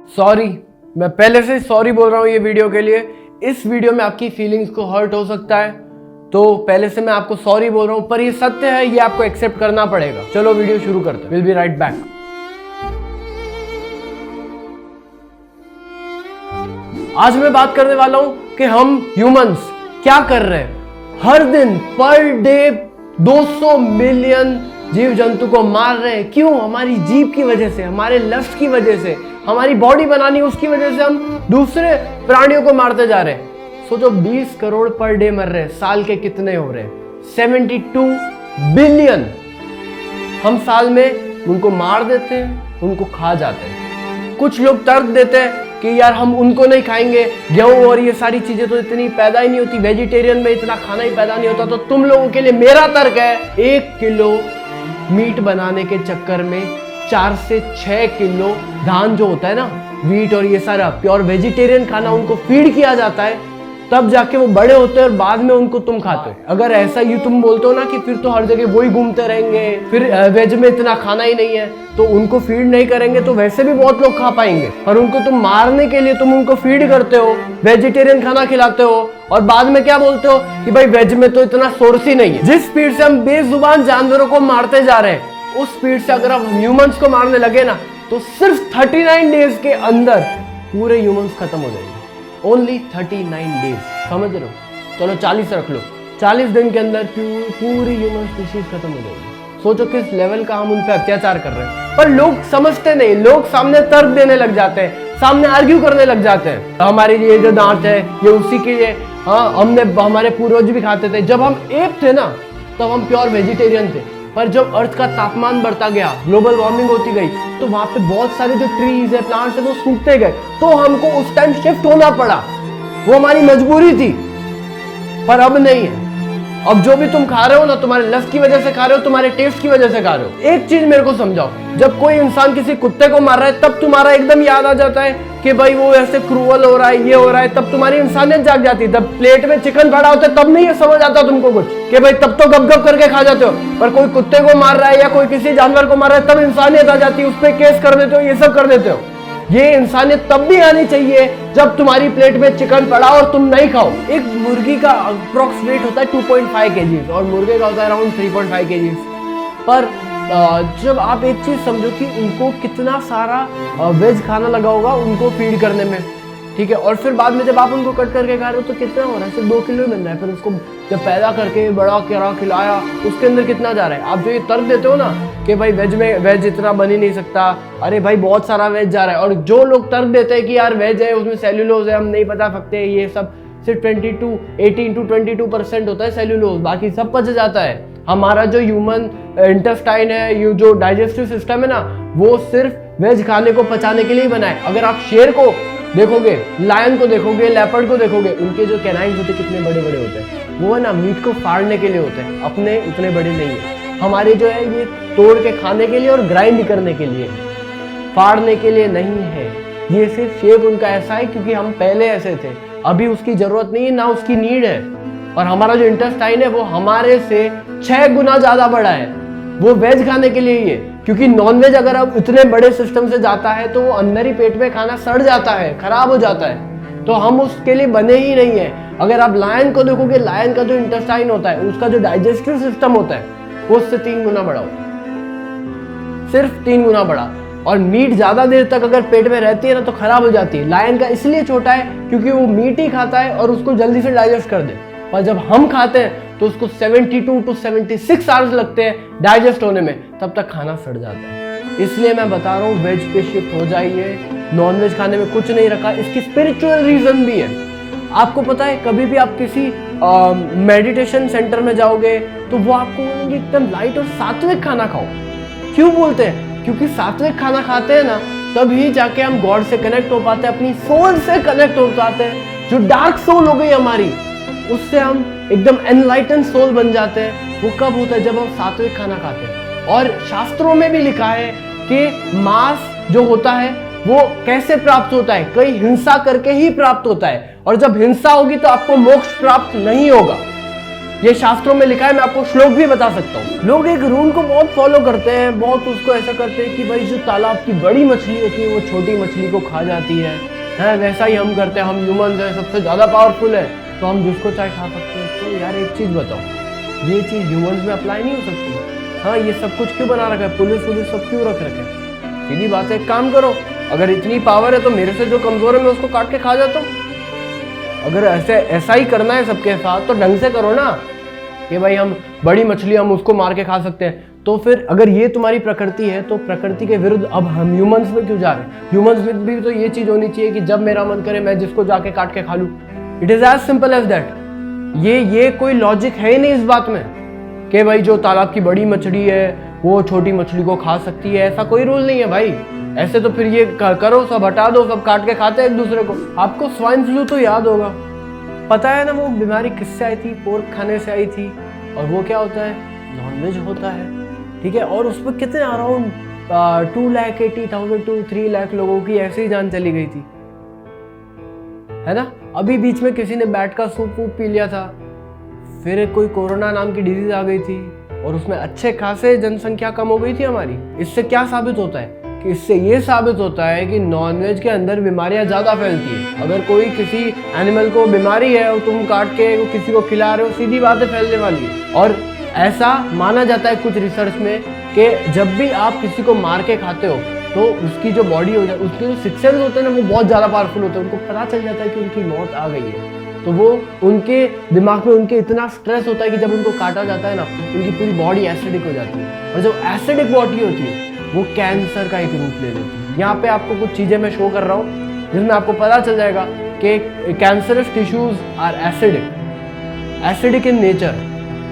Sorry, मैं पहले से सॉरी बोल रहा हूँ ये वीडियो के लिए। इस वीडियो में आपकी फीलिंग्स को हर्ट हो सकता है, तो पहले से मैं आपको सॉरी बोल रहा हूँ, पर ये सत्य है, ये आपको एक्सेप्ट करना पड़ेगा। चलो वीडियो शुरू करते हैं। Will be right back. आज मैं बात करने वाला हूँ कि हम ह्यूमंस क्या कर रहे हैं। हर दिन पर डे 200 मिलियन जीव जंतु को मार रहे हैं। क्यों? हमारी जीभ की वजह से, हमारे लस्ट की वजह से, हमारी बॉडी बनानी उसकी वजह से हम दूसरे प्राणियों को मारते जा रहे हैं। सोचो 20 करोड़ पर डे मर रहे हैं, साल के कितने हो रहे हैं? 72 बिलियन। हम साल में उनको मार देते हैं, उनको खा जाते हैं। कुछ लोग तर्क देते हैं कि यार हम उनको नहीं खाएंगे, गेहूं और ये सारी चीजें तो इतनी पैदा ही नहीं होती, वेजिटेरियन में इतना खाना ही पैदा नहीं होता। तो तुम लोगों के लिए मेरा तर्क है, 1 किलो मीट बनाने के चक्कर में 4 से 6 किलो धान जो होता है ना, वीट और ये सारा प्योर वेजिटेरियन खाना उनको फीड किया जाता है, तब जाके वो बड़े होते हैं और बाद में उनको तुम खाते हो। अगर ऐसा ही तुम बोलते हो ना कि फिर तो हर जगह वही घूमते रहेंगे, फिर वेज में इतना खाना ही नहीं है, तो उनको फीड नहीं करेंगे तो वैसे भी बहुत लोग खा पाएंगे। पर उनको तुम मारने के लिए तुम उनको फीड करते हो, वेजिटेरियन खाना खिलाते हो, और बाद में क्या बोलते हो कि भाई वेज में तो इतना सोर्स ही नहीं है। जिस स्पीड से हम बेजुबान जानवरों को मारते जा रहे हैं, उस स्पीड से अगर हम ह्यूमंस को मारने लगे ना, तो सिर्फ 39 डेज के अंदर पूरे ह्यूमंस खत्म हो जाएंगे। ओनली 39 डेज, समझ रहे हो? चलो 40 रख लो, 40 दिन के अंदर पूरी ह्यूमन स्पीशीज खत्म हो जाएगी। सोचो किस लेवल का हम उन पे अत्याचार कर रहे हैं। पर लोग समझते नहीं, लोग सामने तर्क देने लग जाते हैं, सामने आर्ग्यू करने लग जाते हैं। हमारी ये जो दांत है ये उसी के लिए, हाँ हमारे पूर्वज भी खाते थे। जब हम एप थे ना, तब हम प्योर वेजिटेरियन थे। पर जब अर्थ का तापमान बढ़ता गया, ग्लोबल वार्मिंग होती गई, तो वहां पे बहुत सारे जो ट्रीज है, प्लांट्स है, वो सूखते गए। तो हमको उस टाइम शिफ्ट होना पड़ा, वो हमारी मजबूरी थी। पर अब नहीं है। अब जो भी तुम खा रहे हो ना, तुम्हारे लस्ट की वजह से खा रहे हो, तुम्हारे टेस्ट की वजह से खा रहे हो। एक चीज मेरे को समझाओ, जब कोई इंसान किसी कुत्ते को मार रहा है, तब तुम्हारा एकदम याद आ जाता है कि भाई वो ऐसे क्रूअल हो रहा है, ये हो रहा है, तब तुम्हारी इंसानियत जाग जाती है। तब प्लेट में चिकन पड़ा होता है, तब नहीं ये समझ आता तुमको कुछ कि भाई, तब तो गप गप करके खा जाते हो। पर कोई कुत्ते को मार रहा है या कोई किसी जानवर को मार रहा है, तब इंसानियत आ जाती है, उस पर केस कर देते हो, ये सब कर देते हो। ये इंसानियत तब भी आनी चाहिए जब तुम्हारी प्लेट में चिकन पड़ा और तुम नहीं खाओ। एक मुर्गी का अप्रोक्स वेट होता है 2.5 kg और मुर्गे का होता है अराउंड 3.5 kg। पर जब आप एक चीज समझो कि उनको कितना सारा वेज खाना लगा होगा उनको फीड करने में, ठीक है, और फिर बाद में जब आप उनको कट करके खा रहे हो तो कितना हो रहा है? सिर्फ 2 किलो मिल रहा है। फिर उसको जब पैदा करके बड़ा करा खिलाया, उसके अंदर कितना जा रहा है? आप जो ये तर्क देते हो ना कि भाई वेज इतना बन ही नहीं सकता, अरे भाई बहुत सारा वेज जा रहा है। और जो लोग तर्क देते हैं कि यार वेज है, उसमें सेल्यूलोज है, हम नहीं बता सकते, ये सब सिर्फ 18 to 22% होता है सेल्यूलोज, बाकी सब पच जाता है। हमारा जो ह्यूमन इंटेस्टाइन है, ये जो डाइजेस्टिव सिस्टम है ना, वो सिर्फ वेज खाने को पचाने के लिए बना है। अगर आप शेर को देखोगे, लायन को देखोगे, लेपर्ड को देखोगे, उनके जो कैनाइन्स होते कितने बड़े बड़े होते हैं, वो है ना मीट को फाड़ने के लिए होते हैं, अपने उतने बड़े नहीं है। हमारे जो है ये तोड़ के खाने के लिए और ग्राइंड करने के लिए, फाड़ने के लिए नहीं है। ये सिर्फ शेप उनका ऐसा है क्योंकि हम पहले ऐसे थे, अभी उसकी जरूरत नहीं है, ना उसकी नीड है। और हमारा जो इंटेस्टाइन है वो हमारे से 6 गुना ज्यादा बड़ा है, वो वेज खाने के लिए ही है। क्योंकि नॉनवेज अगर अब इतने बड़े सिस्टम से जाता है तो वो अंदर ही पेट में खाना सड़ जाता है, खराब हो जाता है, तो हम उसके लिए बने ही नहीं है। अगर आप लायन को देखोगे, लायन का जो इंटेस्टाइन होता है, उसका जो डाइजेस्टिव सिस्टम होता है, वो उससे 3 गुना बड़ा होता है, सिर्फ 3 गुना बड़ा। और मीट ज्यादा देर तक अगर पेट में रहती है ना तो खराब हो जाती है। लायन का इसलिए छोटा है क्योंकि वो मीट ही खाता है और उसको जल्दी से डाइजेस्ट कर दे। पर जब हम खाते हैं तो उसको 72 to 76 आवर्स लगते हैं डाइजेस्ट होने में, तब तक खाना सड़ जाता है। इसलिए मैं बता रहा हूँ वेज पे शिफ्ट हो जाइए, नॉनवेज खाने में कुछ नहीं रखा। इसकी स्पिरिचुअल रीजन भी है। आपको पता है, कभी भी आप किसी मेडिटेशन सेंटर में जाओगे तो वो आपको बोलेंगे एकदम लाइट और सात्विक खाना खाओ। क्यों बोलते हैं? क्योंकि सात्विक खाना खाते हैं ना, तभी जाके हम गॉड से कनेक्ट हो पाते हैं, अपनी सोल से कनेक्ट हो पाते हैं। जो डार्क सोल हो गई हमारी, उससे हम एकदम एनलाइटन सोल बन जाते हैं। वो कब होता है? जब हम सात्विक खाना खाते हैं। और शास्त्रों में भी लिखा है कि मांस जो होता है वो कैसे प्राप्त होता है? कई हिंसा करके ही प्राप्त होता है। और जब हिंसा होगी तो आपको मोक्ष प्राप्त नहीं होगा। ये शास्त्रों में लिखा है, मैं आपको श्लोक भी बता सकता हूँ। लोग एक रूल को बहुत फॉलो करते हैं, बहुत उसको ऐसा करते हैं कि भाई जो तालाब की बड़ी मछली होती है वो छोटी मछली को खा जाती है, वैसा ही हम करते हैं। हम ह्यूमंस हैं, सबसे ज़्यादा पावरफुल है तो हम जिसको चाहे खा सकते हैं। तो यार एक चीज़ बताओ, ये चीज़ ह्यूमंस में अप्लाई नहीं हो सकती? हाँ, ये सब कुछ क्यों बना रखा है, पुलिस सब क्यों रख रखे हैं? सीधी बात है, एक काम करो, अगर इतनी पावर है तो मेरे से जो कमज़ोर है मैं उसको काट के खा जाता हूँ। अगर ऐसा ही करना है सबके साथ तो ढंग से करो ना, कि भाई हम बड़ी मछली हम उसको मार के खा सकते हैं। तो फिर अगर ये तुम्हारी प्रकृति है तो प्रकृति के विरुद्ध अब हम ह्यूमंस में क्यों जा रहे हैं? ह्यूमंस में भी तो ये चीज होनी चाहिए कि जब मेरा मन करे मैं जिसको जाके काट के खा लूं। It is as simple as that. ये कोई लॉजिक है ही नहीं इस बात में कि भाई जो तालाब की बड़ी मछली है वो छोटी मछली को खा सकती है, ऐसा कोई रूल नहीं है भाई। ऐसे तो फिर ये करो, सब हटा दो, सब काट के खाते हैं एक दूसरे को। आपको स्वाइन फ्लू तो याद होगा, पता है ना वो बीमारी किससे आई थी? पोर्क खाने से आई थी। और वो क्या होता है? नॉनवेज होता है, ठीक है। और उस पर कितने अराउंड 2,80,000 to 3 लाख लोगों की ऐसे ही जान चली गई थी, है ना। अभी बीच में किसी ने बैट का सूप पी लिया था, फिर कोई कोरोना नाम की डिजीज आ गई थी और उसमें अच्छे खासे जनसंख्या कम हो गई थी हमारी। इससे क्या साबित होता है? कि इससे ये साबित होता है कि नॉनवेज के अंदर बीमारियां ज़्यादा फैलती है। अगर कोई किसी एनिमल को बीमारी है और तुम काट के किसी को खिला रहे हो, सीधी बात है फैलने वाली है। और ऐसा माना जाता है कुछ रिसर्च में कि जब भी आप किसी को मार के खाते हो तो उसकी जो बॉडी हो जाती है, उसके जो सिक्स सेंस होते हैं ना, वो बहुत ज़्यादा पावरफुल होते हैं। उनको पता चल जाता है कि उनकी मौत आ गई है, तो वो उनके दिमाग में उनके इतना स्ट्रेस होता है कि जब उनको काटा जाता है ना, उनकी पूरी बॉडी एसिडिक हो जाती है। और जब एसिडिक बॉडी होती है वो कैंसर का एक रूप ले लेती है। यहाँ पे आपको कुछ चीज़ें मैं शो कर रहा हूँ जिसमें आपको पता चल जाएगा कि cancerous tissues are acidic in nature.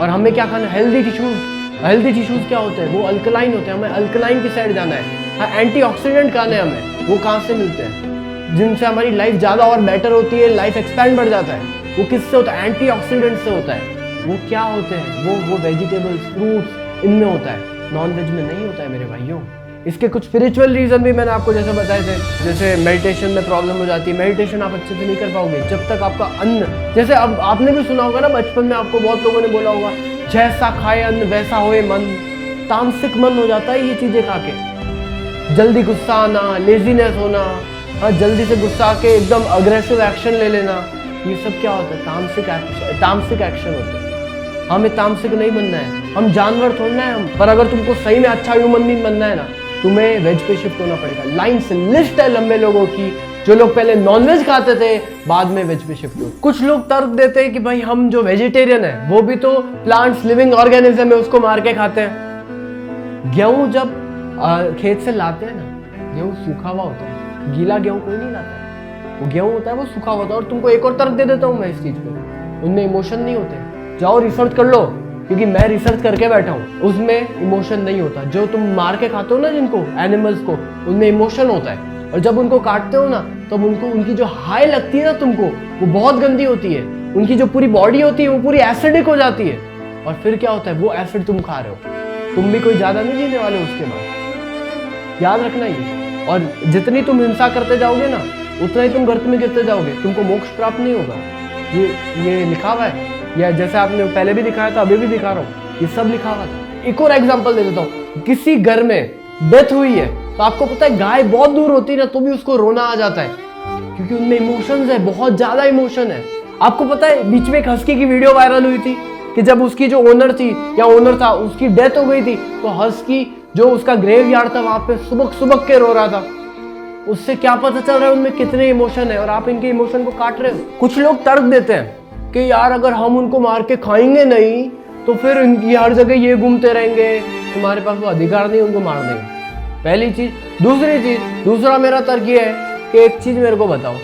और हमें क्या खाना? हेल्दी टिश्यूज क्या होते हैं? वो अल्कलाइन होते हैं। हमें अल्कलाइन की साइड जाना है। हाँ, एंटीऑक्सीडेंट खाने हमें। वो कहाँ से मिलते हैं? जिनसे हमारी लाइफ ज़्यादा और बेटर होती है, लाइफ एक्सपैंड बढ़ जाता है। वो किससे होता है? एंटीऑक्सीडेंट से होता है। वो क्या होते हैं? वो वेजिटेबल्स, फ्रूट्स, इनमें होता है, नॉनवेज में नहीं होता है मेरे भाइयों। इसके कुछ स्पिरिचुअल रीजन भी मैंने आपको जैसे बताए थे। जैसे मेडिटेशन में प्रॉब्लम हो जाती है, मेडिटेशन आप अच्छे से नहीं कर पाओगे जब तक आपका अन्न, जैसे अब आपने भी सुना होगा ना बचपन में, आपको बहुत लोगों ने बोला होगा जैसा खाए अन्न वैसा होए मन। तामसिक मन हो जाता है ये चीजें खा के। जल्दी गुस्सा आना, लेजीनेस होना, हाँ, जल्दी से गुस्सा के एकदम अग्रेसिव एक्शन ले लेना, ये सब क्या होता है? तामसिक एक्शन होता है। हमें तामसिक नहीं बनना है, हम जानवर थोड़ना है हम। पर अगर तुमको सही में अच्छा ह्यूमन बीइंग बनना है ना, तुम्हें वेज पे शिफ्ट होना पड़ेगा। लाइन से लिस्ट है लंबे लोगों की, जो लोग पहले नॉनवेज खाते थे बाद में वेज पे शिफ्ट हो। कुछ लोग तर्क देते हैं कि भाई हम जो वेजिटेरियन है वो भी तो प्लांट्स, लिविंग ऑर्गेनिज्म है, उसको मार के खाते हैं। गेहूं जब खेत से लाते हैं ना, गेहूं सूखा हुआ होता है, गीला गेहूं कोई नहीं लाता है। वो गेहूं होता है वो सूखा होता है। और तुमको एक और तर्क दे देता हूं मैं इस चीज पे, उनमें इमोशन नहीं होते। जाओ रिसर्च कर लो, क्योंकि मैं रिसर्च करके बैठा हूँ। उसमें इमोशन नहीं होता। जो तुम मार के खाते हो ना जिनको, एनिमल्स को, उनमें इमोशन होता है। और जब उनको काटते हो ना तब उनको, उनकी जो हाई लगती है ना तुमको, वो बहुत गंदी होती है। उनकी जो पूरी बॉडी होती है वो पूरी एसिडिक हो जाती है। और फिर क्या होता है? वो एसिड तुम खा रहे हो, तुम भी कोई ज्यादा नहीं जीने वाले उसके बाद, याद रखना ये। और जितनी तुम हिंसा करते जाओगे ना उतना ही तुम गर्त में गिरते जाओगे, तुमको मोक्ष प्राप्त नहीं होगा। ये लिखा हुआ है, या जैसे आपने पहले भी दिखाया था, अभी भी दिखा रहा हूँ, ये सब लिखा हुआ था। एक और एग्जांपल दे देता हूँ। किसी घर में डेथ हुई है तो आपको पता है गाय बहुत दूर होती है ना तो भी उसको रोना आ जाता है, क्योंकि उनमें इमोशंस है, बहुत ज्यादा इमोशन है। आपको पता है बीच में एक हस्की की वीडियो वायरल हुई थी कि जब उसकी जो ओनर थी या ओनर था उसकी डेथ हो गई थी, तो हस्की जो उसका ग्रेव यार्ड था वहां पे सुबक के रो रहा था। उससे क्या पता चल रहा है उनमें कितने इमोशन है, और आप इनके इमोशन को काट रहे हो। कुछ लोग तर्क देते हैं कि यार अगर हम उनको मार के खाएंगे नहीं तो फिर इनकी हर जगह ये घूमते रहेंगे, तुम्हारे पास वो अधिकार नहीं उनको मार देंगे। पहली चीज। दूसरा मेरा तर्क ये है कि एक चीज मेरे को बताओ,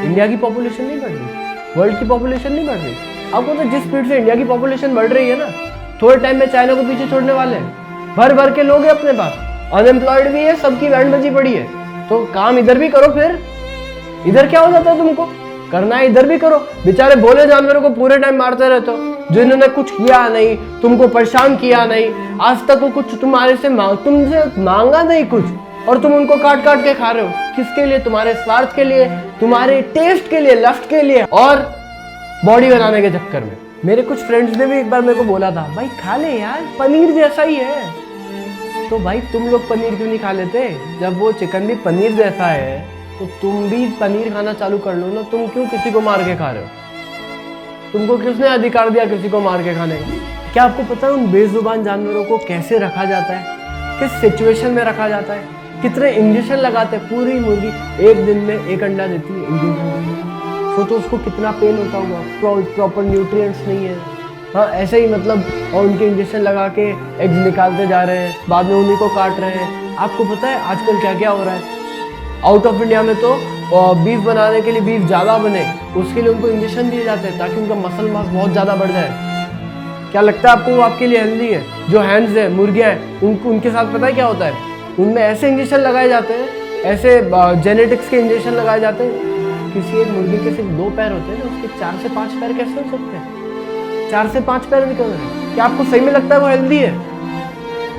इंडिया की पॉपुलेशन नहीं बढ़ रही, वर्ल्ड की पॉपुलेशन नहीं बढ़ रही। आपको तो जिस स्पीड से इंडिया की पॉपुलेशन बढ़ रही है ना, थोड़े टाइम में चाइना को पीछे छोड़ने वाले हैं। भर के लोग हैं अपने पास, अनएम्प्लॉयड भी है, सबकी बैंड बजी पड़ी है। तो काम इधर भी करो, फिर इधर क्या हो जाता है? तुमको करना है इधर भी करो। बेचारे भोले जानवरों को पूरे टाइम मारते रहते हो, जिन्होंने कुछ किया नहीं, तुमको परेशान किया नहीं, आज तक वो कुछ तुमसे मांगा नहीं कुछ, और तुम उनको काट के खा रहे हो। किसके लिए? तुम्हारे स्वार्थ के लिए, तुम्हारे टेस्ट के लिए, लस्ट के लिए, और बॉडी बनाने के चक्कर में। मेरे कुछ फ्रेंड्स ने भी एक बार मेरे को बोला था, भाई खा ले यार, पनीर जैसा ही है। तो भाई तुम लोग पनीर क्यों नहीं खा लेते? जब वो चिकन भी पनीर जैसा है तो तुम भी पनीर खाना चालू कर लो ना। तुम क्यों किसी को मार के खा रहे हो? तुमको किसने अधिकार दिया किसी को मार के खाने का? क्या आपको पता है उन बेजुबान जानवरों को कैसे रखा जाता है, किस सिचुएशन में रखा जाता है, कितने इंजेक्शन लगाते हैं? पूरी मुर्गी एक दिन में 1 अंडा देती है, इंजेक्शन। सोचो उसको कितना पेन होता होगा, प्रॉपर न्यूट्रिएंट्स नहीं है। हाँ ऐसे ही मतलब, और उनके इंजेक्शन लगा के एग्स निकालते जा रहे हैं, बाद में उन्हीं को काट रहे हैं। आपको पता है आजकल क्या क्या हो रहा है? आउट ऑफ इंडिया में तो बीफ बनाने के लिए, बीफ ज़्यादा बने उसके लिए उनको इंजेक्शन दिए जाते हैं ताकि उनका मसल मास बहुत ज़्यादा बढ़ जाए। क्या लगता है आपको वो आपके लिए हेल्दी है? जो हैंड्स है, मुर्गियाँ हैं, उनके साथ पता है क्या होता है? उनमें ऐसे इंजेक्शन लगाए जाते हैं, ऐसे जेनेटिक्स के इंजेक्शन लगाए जाते हैं। किसी एक मुर्गी के सिर्फ 2 पैर होते हैं ना, उसके 4 से 5 पैर कैसे हो सकते हैं? 4 से 5 पैर निकल रहे हैं। क्या आपको सही में लगता है वो हेल्दी है?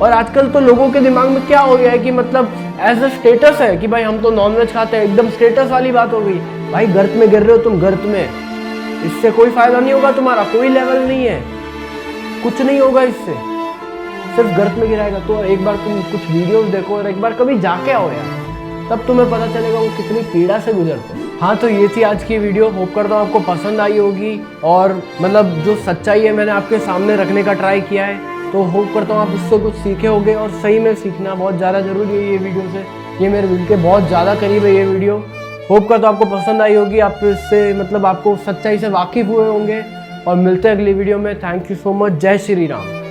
और आजकल तो लोगों के दिमाग में क्या हो गया है कि मतलब एज अ स्टेटस है कि भाई हम तो नॉनवेज खाते हैं, एकदम स्टेटस वाली बात हो गई। भाई गर्त में गिर रहे हो तुम, गर्त में, इससे कोई फायदा नहीं होगा तुम्हारा, कोई लेवल नहीं है, कुछ नहीं होगा इससे, सिर्फ गर्त में गिराएगा। तो एक बार तुम कुछ वीडियोस देखो और एक बार कभी जाके आओ यार, तब तुम्हें पता चलेगा वो कितनी पीड़ा से गुजरते हैं। हाँ तो ये थी आज की वीडियो, होप करता हूँ आपको पसंद आई होगी और मतलब जो सच्चाई है मैंने आपके सामने रखने का ट्राई किया है। तो होप करता हूँ आप उससे कुछ सीखे होंगे, और सही में सीखना बहुत ज़्यादा ज़रूरी है ये वीडियो से। ये मेरे दिल के बहुत ज़्यादा करीब है ये वीडियो। होप करता हूँ आपको पसंद आई होगी, आप इससे मतलब आपको सच्चाई से वाकिफ़ हुए होंगे। और मिलते हैं अगली वीडियो में। Thank you so much. जय श्री राम।